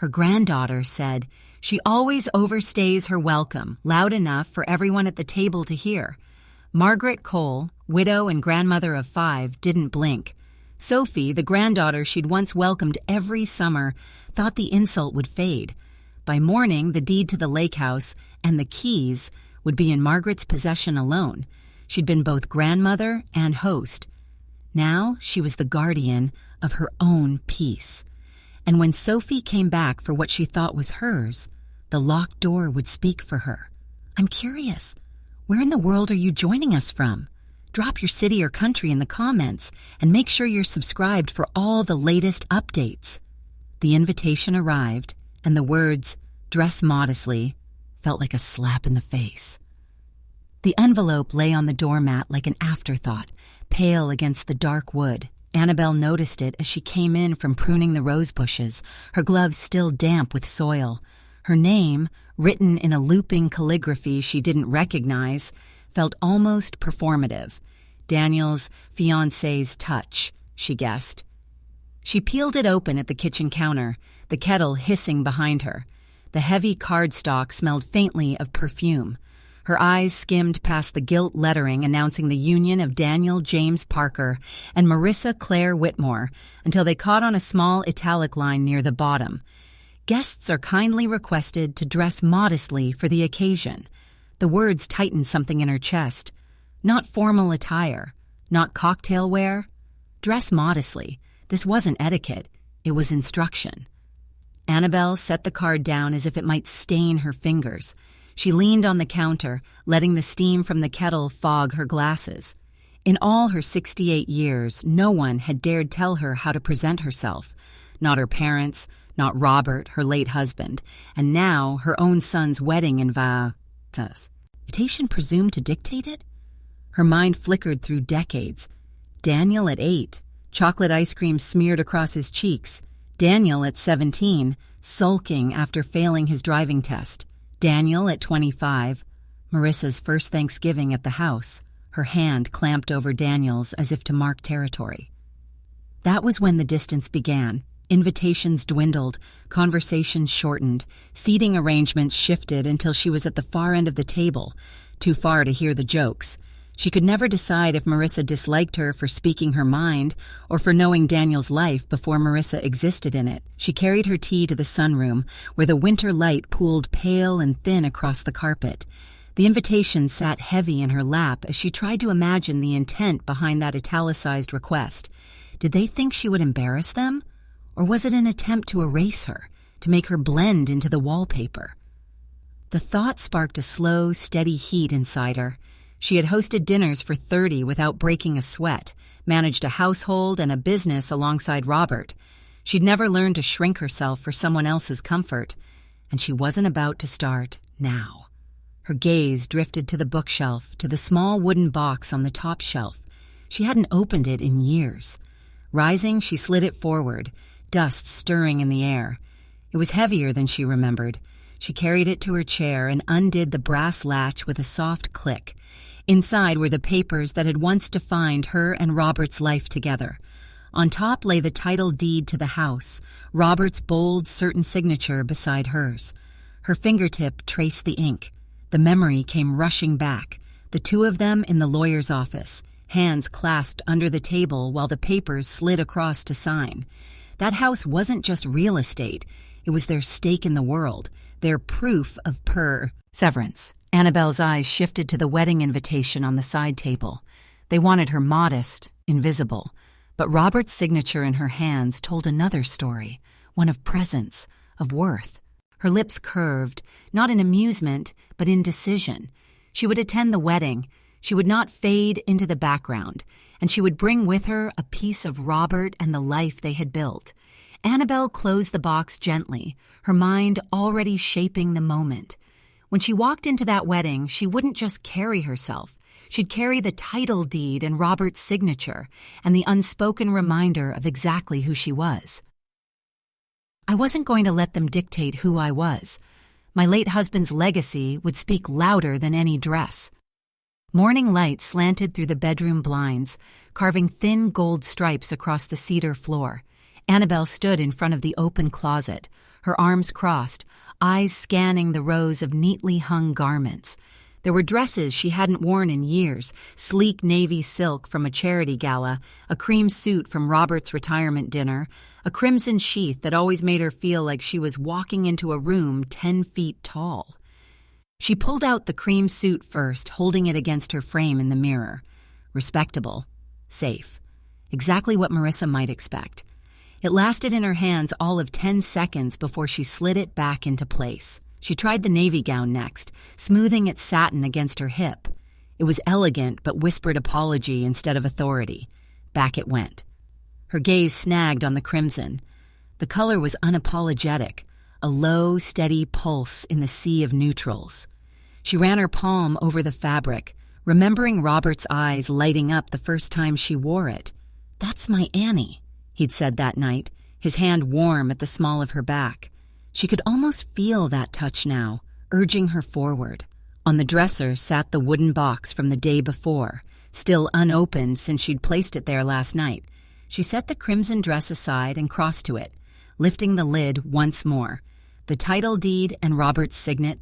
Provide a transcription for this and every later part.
Her granddaughter said, "She always overstays her welcome, loud enough for everyone at the table to hear." Margaret Cole, widow and grandmother of 5, didn't blink. Sophie, the granddaughter she'd once welcomed every summer, thought the insult would fade. By morning, the deed to the lake house and the keys would be in Margaret's possession alone. She'd been both grandmother and host. Now she was the guardian of her own peace. And when Sophie came back for what she thought was hers, the locked door would speak for her. "I'm curious. Where in the world are you joining us from? Drop your city or country in the comments and make sure you're subscribed for all the latest updates." The invitation arrived, and the words, "Dress modestly," felt like a slap in the face. The envelope lay on the doormat like an afterthought, pale against the dark wood. Annabelle noticed it as she came in from pruning the rose bushes, her gloves still damp with soil. Her name, written in a looping calligraphy she didn't recognize, felt almost performative. Daniel's fiancé's touch, she guessed. She peeled it open at the kitchen counter, the kettle hissing behind her. The heavy cardstock smelled faintly of perfume. Her eyes skimmed past the gilt lettering announcing the union of Daniel James Parker and Marissa Claire Whitmore until they caught on a small italic line near the bottom. "Guests are kindly requested to dress modestly for the occasion." The words tightened something in her chest. Not formal attire, not cocktail wear. Dress modestly. This wasn't etiquette. It was instruction. Annabelle set the card down as if it might stain her fingers. She leaned on the counter, letting the steam from the kettle fog her glasses. In all her 68 years, no one had dared tell her how to present herself. Not her parents, not Robert, her late husband, and now her own son's wedding invitation presumed to dictate it? Her mind flickered through decades. Daniel at 8, chocolate ice cream smeared across his cheeks. Daniel at 17, sulking after failing his driving test. Daniel at 25, Marissa's first Thanksgiving at the house, her hand clamped over Daniel's as if to mark territory. That was when the distance began. Invitations dwindled, conversations shortened, seating arrangements shifted until she was at the far end of the table, too far to hear the jokes. She could never decide if Marissa disliked her for speaking her mind or for knowing Daniel's life before Marissa existed in it. She carried her tea to the sunroom, where the winter light pooled pale and thin across the carpet. The invitation sat heavy in her lap as she tried to imagine the intent behind that italicized request. Did they think she would embarrass them? Or was it an attempt to erase her, to make her blend into the wallpaper? The thought sparked a slow, steady heat inside her. She had hosted dinners for 30 without breaking a sweat, managed a household and a business alongside Robert. She'd never learned to shrink herself for someone else's comfort, and she wasn't about to start now. Her gaze drifted to the bookshelf, to the small wooden box on the top shelf. She hadn't opened it in years. Rising, she slid it forward, dust stirring in the air. It was heavier than she remembered. She carried it to her chair and undid the brass latch with a soft click. Inside were the papers that had once defined her and Robert's life together. On top lay the title deed to the house, Robert's bold, certain signature beside hers. Her fingertip traced the ink. The memory came rushing back, the two of them in the lawyer's office, hands clasped under the table while the papers slid across to sign. That house wasn't just real estate. It was their stake in the world, their proof of severance. Annabelle's eyes shifted to the wedding invitation on the side table. They wanted her modest, invisible. But Robert's signature in her hands told another story, one of presence, of worth. Her lips curved, not in amusement, but in decision. She would attend the wedding. She would not fade into the background, and she would bring with her a piece of Robert and the life they had built. Annabelle closed the box gently, her mind already shaping the moment. When she walked into that wedding, she wouldn't just carry herself. She'd carry the title deed and Robert's signature and the unspoken reminder of exactly who she was. I wasn't going to let them dictate who I was. My late husband's legacy would speak louder than any dress. Morning light slanted through the bedroom blinds, carving thin gold stripes across the cedar floor. Annabelle stood in front of the open closet, her arms crossed, eyes scanning the rows of neatly hung garments. There were dresses she hadn't worn in years, sleek navy silk from a charity gala, a cream suit from Robert's retirement dinner, a crimson sheath that always made her feel like she was walking into a room 10 feet tall. She pulled out the cream suit first, holding it against her frame in the mirror. Respectable. Safe. Exactly what Marissa might expect. It lasted in her hands all of 10 seconds before she slid it back into place. She tried the navy gown next, smoothing its satin against her hip. It was elegant but whispered apology instead of authority. Back it went. Her gaze snagged on the crimson. The color was unapologetic, a low, steady pulse in the sea of neutrals. She ran her palm over the fabric, remembering Robert's eyes lighting up the first time she wore it. "That's my Annie," he'd said that night, his hand warm at the small of her back. She could almost feel that touch now, urging her forward. On the dresser sat the wooden box from the day before, still unopened since she'd placed it there last night. She set the crimson dress aside and crossed to it, lifting the lid once more. The title deed and Robert's signet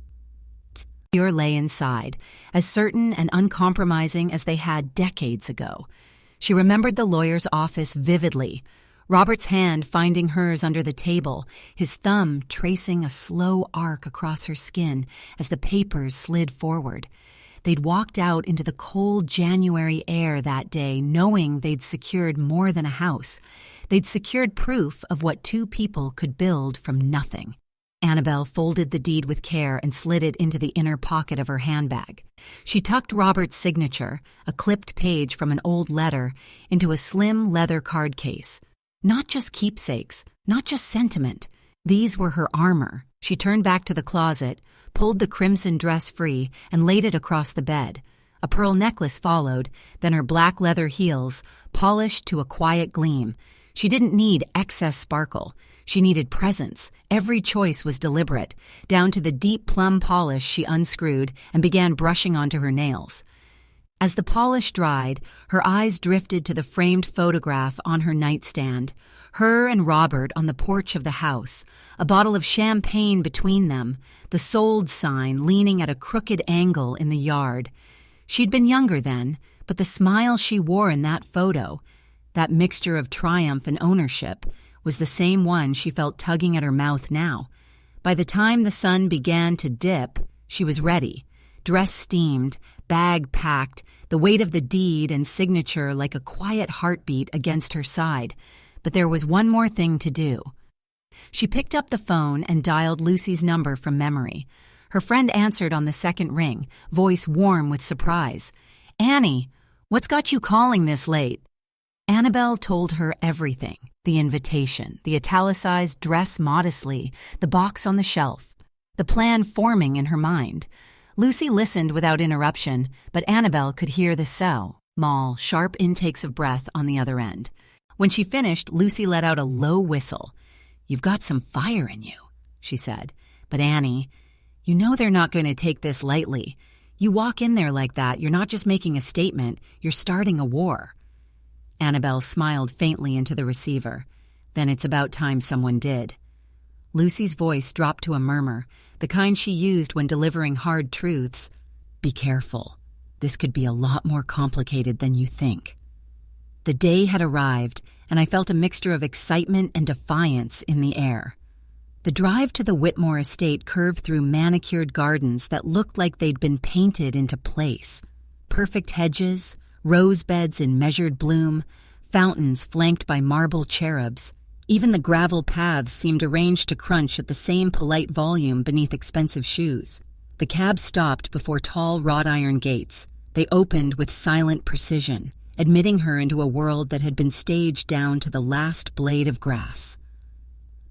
lay inside, as certain and uncompromising as they had decades ago. She remembered the lawyer's office vividly, Robert's hand finding hers under the table, his thumb tracing a slow arc across her skin as the papers slid forward. They'd walked out into the cold January air that day knowing they'd secured more than a house. They'd secured proof of what two people could build from nothing. Annabelle folded the deed with care and slid it into the inner pocket of her handbag. She tucked Robert's signature, a clipped page from an old letter, into a slim leather card case. Not just keepsakes, not just sentiment. These were her armor. She turned back to the closet, pulled the crimson dress free, and laid it across the bed. A pearl necklace followed, then her black leather heels, polished to a quiet gleam. She didn't need excess sparkle. She needed presence. Every choice was deliberate, down to the deep plum polish she unscrewed and began brushing onto her nails. As the polish dried, her eyes drifted to the framed photograph on her nightstand, her and Robert on the porch of the house, a bottle of champagne between them, the sold sign leaning at a crooked angle in the yard. She'd been younger then, but the smile she wore in that photo, that mixture of triumph and ownership, was the same one she felt tugging at her mouth now. By the time the sun began to dip, she was ready, dress steamed, bag packed, the weight of the deed and signature like a quiet heartbeat against her side. But there was one more thing to do. She picked up the phone and dialed Lucy's number from memory. Her friend answered on the second ring, voice warm with surprise. "Annie, what's got you calling this late?" Annabelle told her everything. The invitation, the italicized dress modestly, the box on the shelf, the plan forming in her mind. Lucy listened without interruption, but Annabelle could hear the small, sharp intakes of breath on the other end. When she finished, Lucy let out a low whistle. "You've got some fire in you," she said. "But Annie, you know they're not going to take this lightly. You walk in there like that, you're not just making a statement, you're starting a war." Annabelle smiled faintly into the receiver. "Then it's about time someone did." Lucy's voice dropped to a murmur, the kind she used when delivering hard truths. "Be careful. This could be a lot more complicated than you think." The day had arrived, and I felt a mixture of excitement and defiance in the air. The drive to the Whitmore estate curved through manicured gardens that looked like they'd been painted into place. Perfect hedges, rose beds in measured bloom, fountains flanked by marble cherubs. Even the gravel paths seemed arranged to crunch at the same polite volume beneath expensive shoes. The cab stopped before tall wrought iron gates. They opened with silent precision, admitting her into a world that had been staged down to the last blade of grass.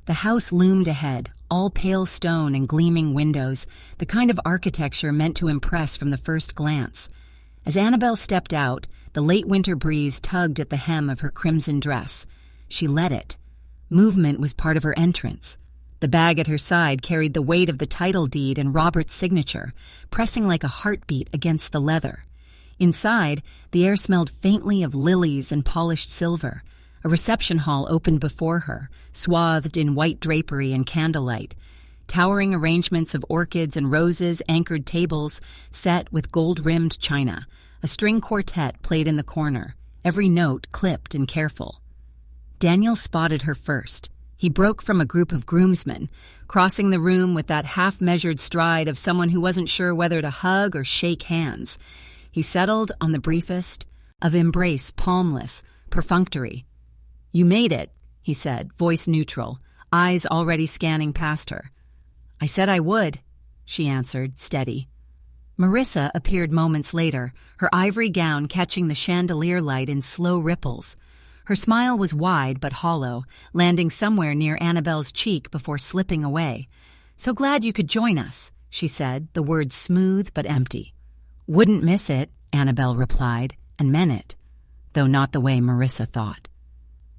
The house loomed ahead, all pale stone and gleaming windows, the kind of architecture meant to impress from the first glance. As Annabelle stepped out, the late winter breeze tugged at the hem of her crimson dress. She let it. Movement was part of her entrance. The bag at her side carried the weight of the title deed and Robert's signature, pressing like a heartbeat against the leather. Inside, the air smelled faintly of lilies and polished silver, A reception hall opened before her, swathed in white drapery and candlelight. Towering arrangements of orchids and roses anchored tables set with gold-rimmed china. A string quartet played in the corner, every note clipped and careful. Daniel spotted her first. He broke from a group of groomsmen, crossing the room with that half-measured stride of someone who wasn't sure whether to hug or shake hands. He settled on the briefest, of embrace palmless, perfunctory. "You made it," he said, voice neutral, eyes already scanning past her. "I said I would," she answered, steady. Marissa appeared moments later, her ivory gown catching the chandelier light in slow ripples. Her smile was wide but hollow, landing somewhere near Annabelle's cheek before slipping away. "So glad you could join us," she said, the words smooth but empty. "Wouldn't miss it," Annabelle replied, and meant it, though not the way Marissa thought.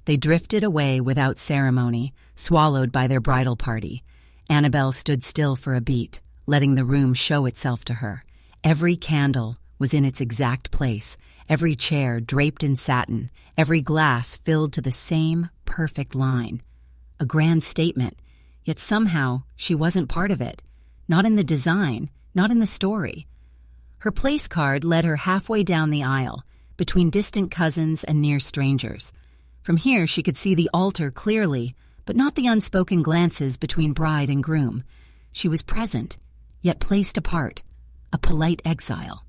They drifted away without ceremony, swallowed by their bridal party. Annabelle stood still for a beat, letting the room show itself to her. Every candle was in its exact place, every chair draped in satin, every glass filled to the same perfect line. A grand statement, yet somehow she wasn't part of it. Not in the design, not in the story. Her place card led her halfway down the aisle, between distant cousins and near strangers. From here she could see the altar clearly, but not the unspoken glances between bride and groom. She was present, yet placed apart, a polite exile.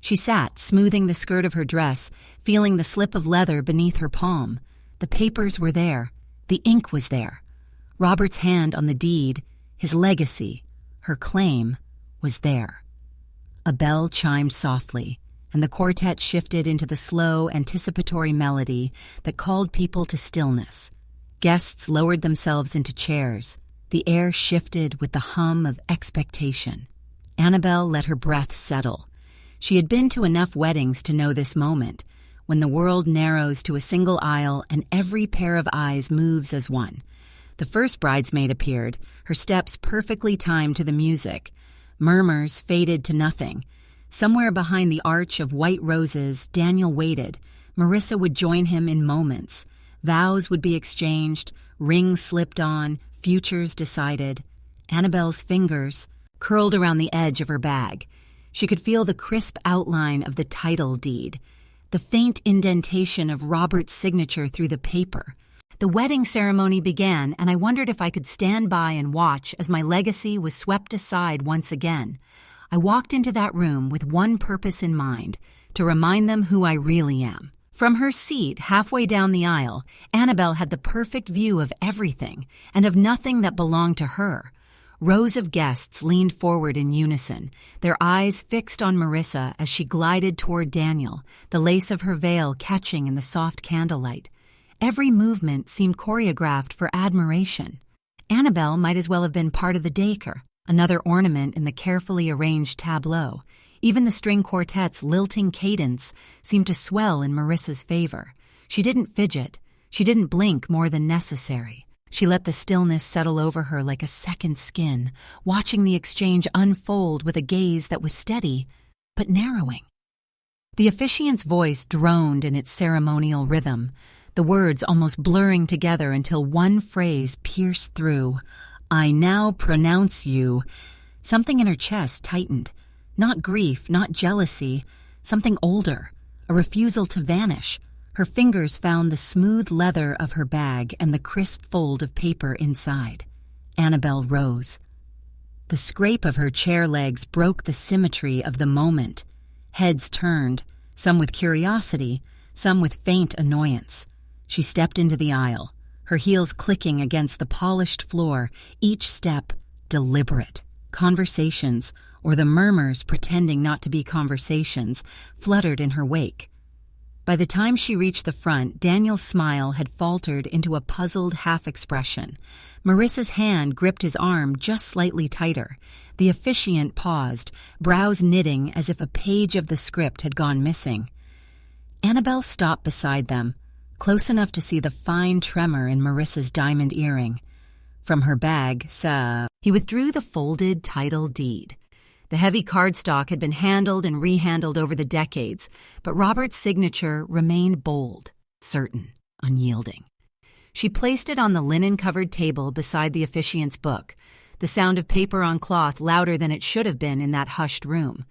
She sat, smoothing the skirt of her dress, feeling the slip of leather beneath her palm. The papers were there. The ink was there. Robert's hand on the deed, his legacy, her claim, was there. A bell chimed softly, and the quartet shifted into the slow, anticipatory melody that called people to stillness. Guests lowered themselves into chairs. The air shifted with the hum of expectation. Annabelle let her breath settle. She had been to enough weddings to know this moment, when the world narrows to a single aisle and every pair of eyes moves as one. The first bridesmaid appeared, her steps perfectly timed to the music. Murmurs faded to nothing. Somewhere behind the arch of white roses, Daniel waited. Marissa would join him in moments. Vows would be exchanged, rings slipped on, futures decided. Annabelle's fingers curled around the edge of her bag. She could feel the crisp outline of the title deed, the faint indentation of Robert's signature through the paper. The wedding ceremony began, and I wondered if I could stand by and watch as my legacy was swept aside once again. I walked into that room with one purpose in mind, to remind them who I really am. From her seat halfway down the aisle, Annabelle had the perfect view of everything and of nothing that belonged to her. Rows of guests leaned forward in unison, their eyes fixed on Marissa as she glided toward Daniel, the lace of her veil catching in the soft candlelight. Every movement seemed choreographed for admiration. Annabelle might as well have been part of the decor, another ornament in the carefully arranged tableau. Even the string quartet's lilting cadence seemed to swell in Marissa's favor. She didn't fidget. She didn't blink more than necessary. She let the stillness settle over her like a second skin, watching the exchange unfold with a gaze that was steady, but narrowing. The officiant's voice droned in its ceremonial rhythm, the words almost blurring together until one phrase pierced through. "I now pronounce you." Something in her chest tightened. Not grief, not jealousy, something older, a refusal to vanish. Her fingers found the smooth leather of her bag and the crisp fold of paper inside. Annabelle rose. The scrape of her chair legs broke the symmetry of the moment. Heads turned, some with curiosity, some with faint annoyance. She stepped into the aisle, her heels clicking against the polished floor, each step deliberate. Conversations, or the murmurs pretending not to be conversations, fluttered in her wake. By the time she reached the front, Daniel's smile had faltered into a puzzled half-expression. Marissa's hand gripped his arm just slightly tighter. The officiant paused, brows knitting as if a page of the script had gone missing. Annabelle stopped beside them, close enough to see the fine tremor in Marissa's diamond earring. From her bag, he withdrew the folded title deed. The heavy cardstock had been handled and rehandled over the decades, but Robert's signature remained bold, certain. unyielding. She placed it on the linen-covered table beside the officiant's book, the sound of paper on cloth louder than it should have been in that hushed room.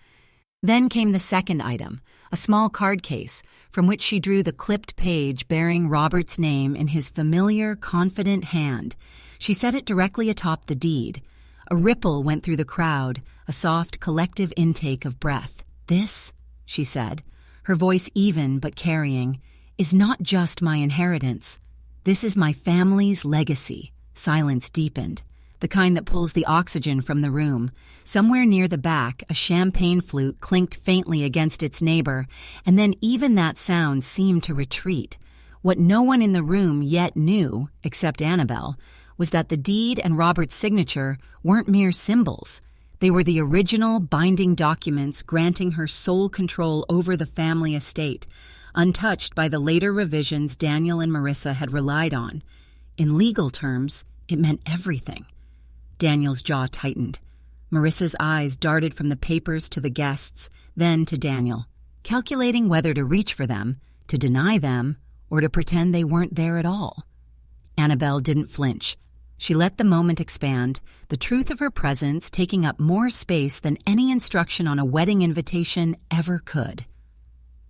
Then came the second item, a small card case, from which she drew the clipped page bearing Robert's name in his familiar, confident hand. She set it directly atop the deed. A ripple went through the crowd, a soft, collective intake of breath. "This," she said, her voice even but carrying, "is not just my inheritance. This is my family's legacy." Silence deepened, the kind that pulls the oxygen from the room. Somewhere near the back, a champagne flute clinked faintly against its neighbor, and then even that sound seemed to retreat. What no one in the room yet knew, except Annabelle, was that the deed and Robert's signature weren't mere symbols. They were the original binding documents granting her sole control over the family estate, untouched by the later revisions Daniel and Marissa had relied on. In legal terms, it meant everything. Daniel's jaw tightened. Marissa's eyes darted from the papers to the guests, then to Daniel, calculating whether to reach for them, to deny them, or to pretend they weren't there at all. Annabelle didn't flinch. She let the moment expand, the truth of her presence taking up more space than any instruction on a wedding invitation ever could.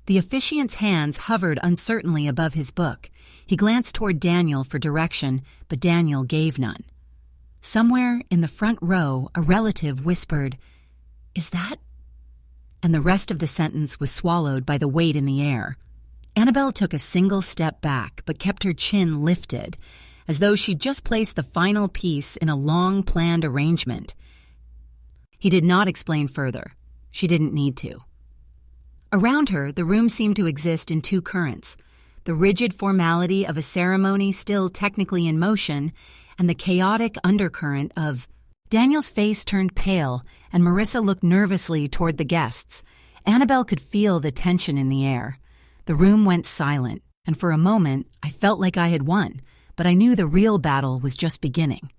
The officiant's hands hovered uncertainly above his book. He glanced toward Daniel for direction, but Daniel gave none. Somewhere in the front row, a relative whispered, "Is that?" And the rest of the sentence was swallowed by the weight in the air. Annabelle took a single step back, but kept her chin lifted, as though she'd just placed the final piece in a long-planned arrangement. He did not explain further. She didn't need to. Around her, the room seemed to exist in two currents, the rigid formality of a ceremony still technically in motion, and the chaotic undercurrent of... Daniel's face turned pale, and Marissa looked nervously toward the guests. Annabelle could feel the tension in the air. The room went silent, and for a moment I felt like I had won, but I knew the real battle was just beginning.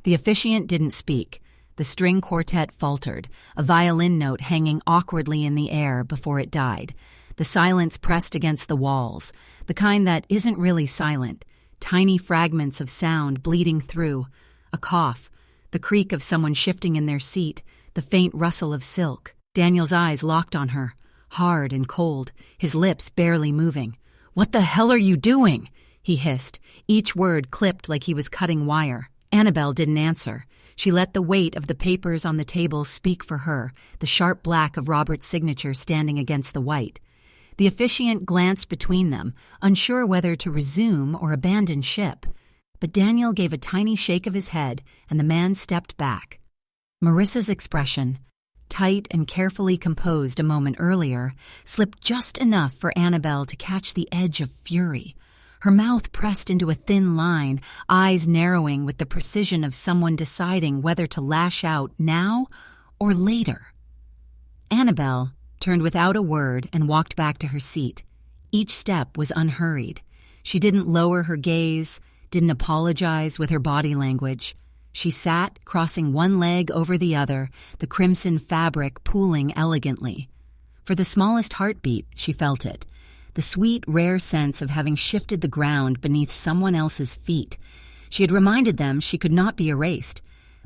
The officiant didn't speak. The string quartet faltered, a violin note hanging awkwardly in the air before it died. The silence pressed against the walls, the kind that isn't really silent, tiny fragments of sound bleeding through, a cough, the creak of someone shifting in their seat, the faint rustle of silk. Daniel's eyes locked on her, hard and cold, his lips barely moving. "What the hell are you doing?" he hissed, each word clipped like he was cutting wire. Annabelle didn't answer. She let the weight of the papers on the table speak for her, the sharp black of Robert's signature standing against the white. The officiant glanced between them, unsure whether to resume or abandon ship. But Daniel gave a tiny shake of his head, and the man stepped back. Marissa's expression, tight and carefully composed a moment earlier, slipped just enough for Annabelle to catch the edge of fury. Her mouth pressed into a thin line, eyes narrowing with the precision of someone deciding whether to lash out now or later. Annabelle turned without a word and walked back to her seat. Each step was unhurried. She didn't lower her gaze, didn't apologize with her body language. She sat, crossing one leg over the other, the crimson fabric pooling elegantly. For the smallest heartbeat, she felt it. The sweet, rare sense of having shifted the ground beneath someone else's feet. She had reminded them she could not be erased,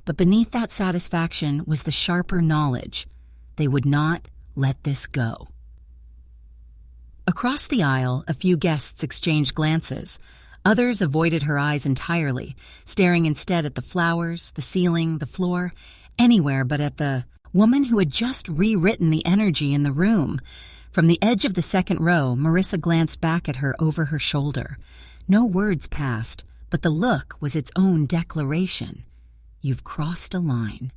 but beneath that satisfaction was the sharper knowledge. They would not let this go. Across the aisle, a few guests exchanged glances. Others avoided her eyes entirely, staring instead at the flowers, the ceiling, the floor, anywhere but at the woman who had just rewritten the energy in the room. From the edge of the second row, Marissa glanced back at her over her shoulder. No words passed, but the look was its own declaration. "You've crossed a line."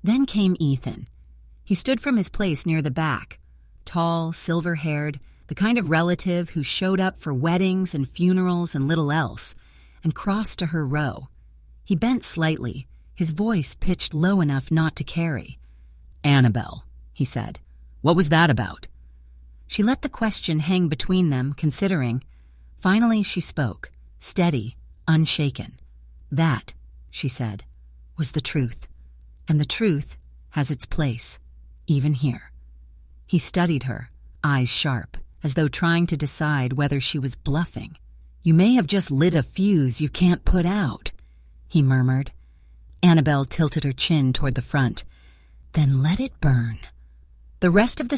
Then came Ethan. He stood from his place near the back, tall, silver-haired, the kind of relative who showed up for weddings and funerals and little else, and crossed to her row. He bent slightly, his voice pitched low enough not to carry. "Annabelle," he said, "what was that about?" She let the question hang between them, considering. Finally she spoke, steady, unshaken. "That," she said, "was the truth. And the truth has its place, even here." He studied her, eyes sharp, as though trying to decide whether she was bluffing. "You may have just lit a fuse you can't put out," he murmured. Annabelle tilted her chin toward the front. "Then let it burn." The rest of the